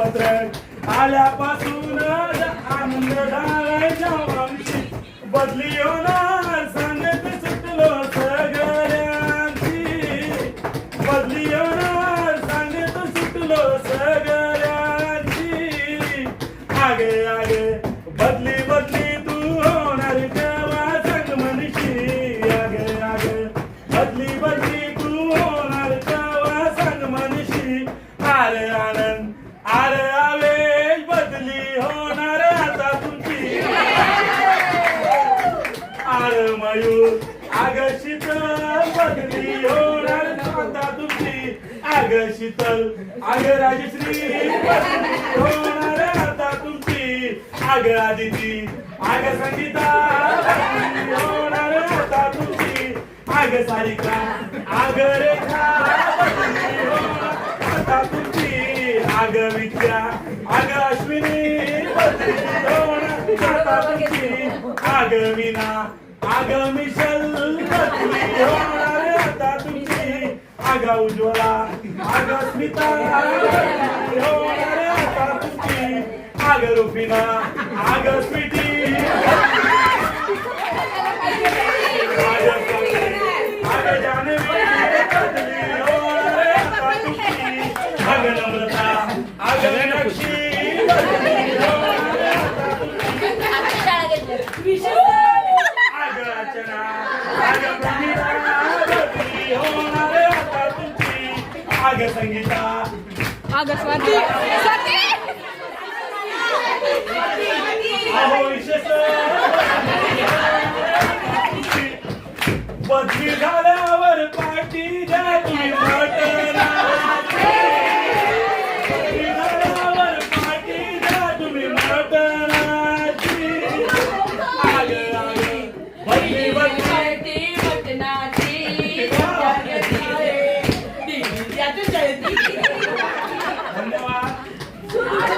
पत्रक आल्यापासून आनंद झालायच्या आमची बदली होणार सांगत सुटलो सगळ्यांची बदली होणार सांगत सुटलो सगळ्यांची आगे आगे बदली बदली तू होणार तेव्हा संग मनशी आगे आगे बदली बदली तू होणार तेव्हा संग मनशी अरे आनंद अरे आवेश बदली होणार आता तुमची अरे मयूर आग शीतल बदली होणार आता तुमची आग शीतल आग राजश्री बदली होणार आता तुमची आग आदिती आग संगीता बदली होणार आता तुमची आग सारिका आग रेखा बदली होणार आता तुमची आग विद्या आग अश्विनी बदली होणार आता तुमची आग मीना आग मिशल बदली होणार आता तुमची आग उज्ज्वला आग स्मिता बदली होणार आता तुमची आग रुपिना आग स्वीटी आग जानवी बदली होणार आता तुमची आग नम्रता आग मीनाक्षी बदली होणार आता तुमची आग अर्चना आग प्रमिला बदली होणार आता तुमची आग संगीता आग स्वाती अहो विशेष बदली